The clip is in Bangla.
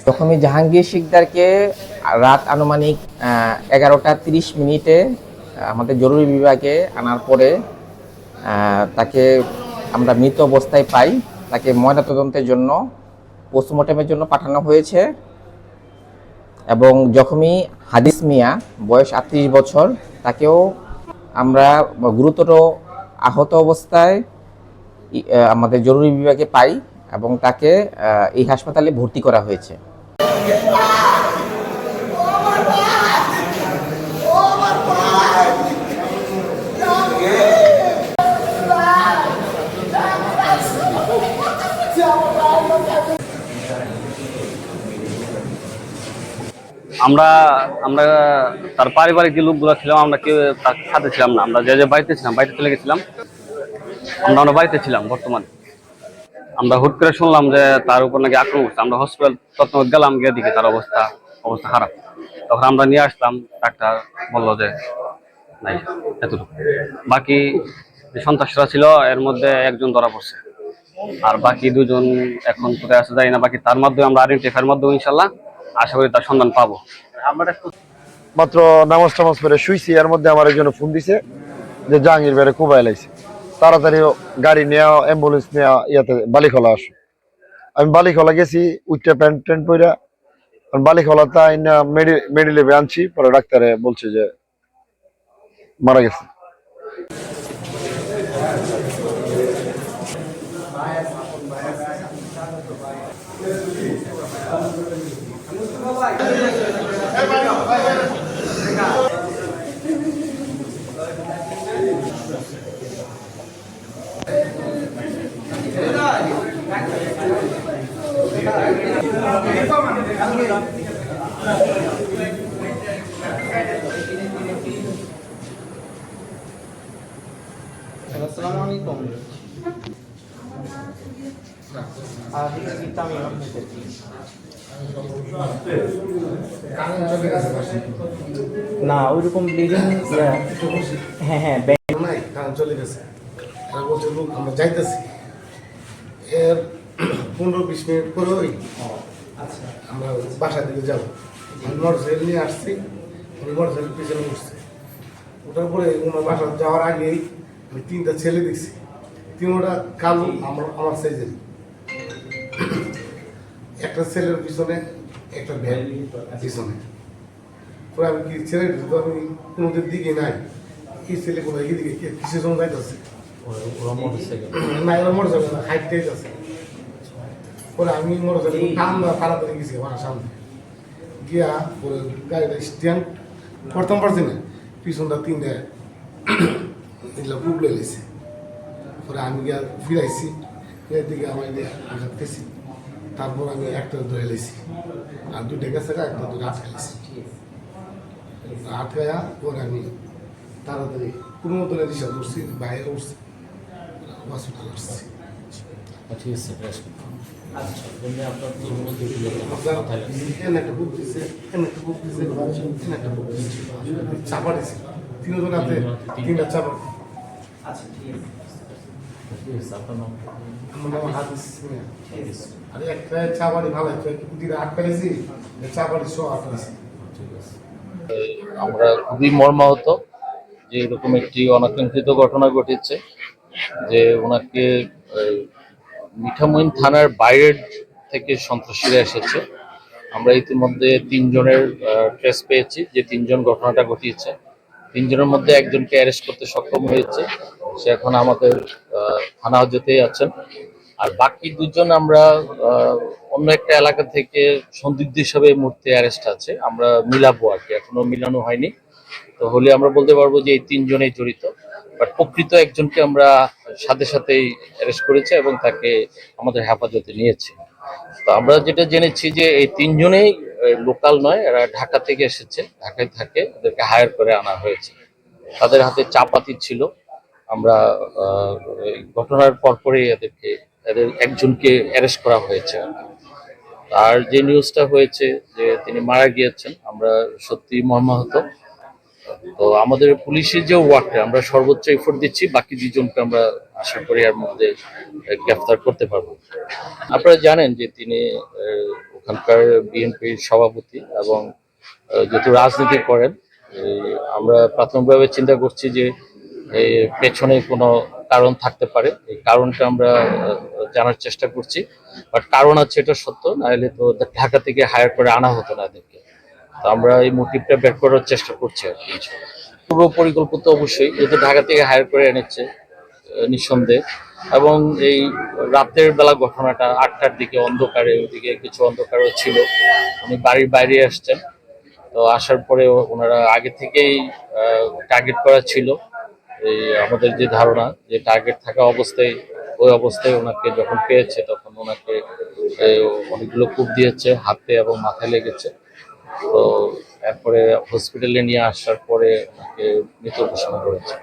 জখমি জাহাঙ্গীর শিকদারকে রাত আনুমানিক 11টা 30 মিনিটে আমাদের জরুরি বিভাগে আনার পরে তাকে আমরা মৃত অবস্থায় পাই। তাকে ময়নাতদন্তের জন্য পোস্টমর্টমের জন্য পাঠানো হয়েছে এবং জখমি হাদিস মিয়া বয়স 38 বছর, তাকেও আমরা গুরুতর আহত অবস্থায় আমাদের জরুরি বিভাগে পাই এবং তাকে এই হাসপাতালে ভর্তি করা হয়েছে। আমরা আমরা তার পারিবারিক যে লোকগুলো ছিলাম, আমরা কেউ তার সাথে ছিলাম না। আমরা যে যে বাড়িতে ছিলাম, বাড়িতে চলে গেছিলাম। আমরা বাড়িতে ছিলাম বর্তমানে। আমরা হুট করে শুনলাম যে তার উপর নাকি আক্রমণ হচ্ছে। আমরা হসপিটাল তৎক্ষণাৎ গেলাম, গিয়ে দিকে তার অবস্থা খারাপ। তখন আমরা নিয়ে আসলাম, ডাক্তার বললো যে নাই, এতটুকু। বাকি যে সন্ত্রাসীরা ছিল এর মধ্যে একজন ধরা পড়ছে, আর বাকি দুজন এখন কোথায় আসে যাই না। বাকি তার মাধ্যমে আমরা আইডেন্টিফাইয়ের মাধ্যমে ইনশাল্লাহ আশা করি তার সন্ধান পাবো। মাত্র নামাজ টামাজ পরে শুইছি, এর মধ্যে আমার একজন ফোন দিছে যে জাহাঙ্গীর ভাইরে কুবাই লাইছে, তাড়াতাড়ি গাড়ি নেওয়া, অ্যাম্বুলেন্স নেওয়া, ইয়াতে বালিখলা আসো। আমি বালিখলা গেছি, উইটা প্যান্ট ট্যান্ট পইরা বালিখলা তাই না মেডিলেভে আনছি। পরে ডাক্তারে বলছে যে মারা গেছে। আসসালামু আলাইকুম। না ওইরকম ব্লিডিং, হ্যাঁ হ্যাঁ চলে গেছে। বলছে লোক আমরা যাইতেছি, এর 15-20 মিনিট পরে ওই আমরা বাসা দিকে যাবো। আমি মোটরসাইকেল নিয়ে আসছি, আমি মোটরসাইকেল পিছনে উঠছি। ওটার পরে ওনার বাসা যাওয়ার আগেই আমি 3টা ছেলে দেখছি। 3টা কালো, আমার সাইজের। একটা ছেলের পিছনে, একটা ভ্যান পিছনে। পরে আমি কি ছেলে তো আমি কোনোদের দিকে নাই, কি ছেলে কোথায় এদিকে কিসের জন্য যাইতেছে না, এরা মোটরসাইকেল হাইটটাই আছে। পরে আমি মোটরসাইকেল টানবা তাড়াতাড়ি গেছি আমার সামনে গিয়া, পরে গাড়িটা স্ট্যান্ড করতাম পারছি না, পিছনটা 3টা এগুলো বুবলে লেছে। পরে আমি গিয়া ফিরাইছি, এর দিকে আমার আঘাত খেয়েছি। তারপর আমি একটা ধরে লেছি, আর 2টা গেছে, একটা ধরে আটকাইছি। আটকায়া পরে আমি তাড়াতাড়ি কোনো মতনে রিক্সা ধরছি, বাইরে উঠছি, হসপিটাল আসছি। চাপা দিছে 3জন হাতে, 3টা চাপা। আমার নাম হাদিস মিয়া। আরে একটা চাপাড়ি ভালো, একটা আটকাইছি, চাপাড়ি সহ আটকাইছি। আমরা খুবই মর্মাহত যে এরকম একটি অনাকাঙ্ক্ষিত ঘটনা ঘটেছে, যে ওনাকে মিঠামইন থানার বাইরের থেকে সন্ত্রাসীরা এসেছে। আমরা ইতিমধ্যে 3 জনের ট্রেস পেয়েছি, যে 3 জন ঘটনাটা ঘটিয়েছে। 3 জনের মধ্যে একজনকে অ্যারেস্ট করতে সক্ষম হয়েছে, সে এখন আমাদের থানা হাজতেই আছেন। আর বাকি 2 জন আমরা অন্য একটা এলাকা থেকে সন্দিগ্ধ হিসাবে এই মুহূর্তে অ্যারেস্ট আছে, আমরা মিলাবো আর কি, এখনো মিলানো হয়নি। তো হলে আমরা বলতে পারবো যে এই 3 জনেই জড়িত, বাট প্রকৃত একজনকে আমরা সাথে সাথেই অ্যারেস্ট করেছি এবং তাকে আমাদের হেফাজতে নিয়েছি। তো আমরা যেটা জেনেছি যে এই 3 জনেই লোকাল নয়, এরা ঢাকা থেকে এসেছে, ঢাকায় থাকে, ওদেরকে হায়ার করে আনা হয়েছে। তাদের হাতে চাপাতি ছিল। আমরা ঘটনার পরপরই এদের একজনকে অ্যারেস্ট করা হয়েছে। আর যে নিউজটা হয়েছে যে তিনি মারা গিয়েছেন, আমরা সত্যি মর্মাহত। তো আমাদের পুলিশের যে ওয়ার্কটা, আমরা সর্বোচ্চ এফোর্ট দিচ্ছি, বাকি 2 জনকে আমরা আশা করি এর মধ্যে গ্রেফতার করতে পারবো। আপনারা জানেন যে তিনি ওখানকার বিএনপির সভাপতি এবং যেহেতু রাজনীতি করেন, আমরা প্রাথমিকভাবে চিন্তা করছি যে এই পেছনে কোনো কারণ থাকতে পারে। এই কারণটা আমরা জানার চেষ্টা করছি, বাট কারণ আছে এটা সত্য, নাহলে তো ঢাকা থেকে হায়ার করে আনা হতো না এদেরকে। তো আমরা এই মোটিভটা বের করার চেষ্টা করছি আর কি। পূর্ব পরিকল্পিত অবশ্যই, যেহেতু ঢাকা থেকে হায়ার করে এনেছে নিঃসন্দেহে। এবং এই রাতের বেলা ঘটনাটা 8টার দিকে অন্ধকারে, ওদিকে কিছু অন্ধকারও ছিল, উনি বাড়ির বাইরে আসছেন। তো আসার পরে ওনারা আগে থেকেই টার্গেট করা ছিল। এই আমাদের যে ধারণা যে টার্গেট থাকা অবস্থায়, ওই অবস্থায় ওনাকে যখন পেয়েছে তখন ওনাকে অনেকগুলো কূপ দিয়েছে, হাতে এবং মাথায় লেগেছে। তো এরপরে হসপিটালে নিয়ে আসার পরে ওনাকে মৃত ঘোষণা করেছে।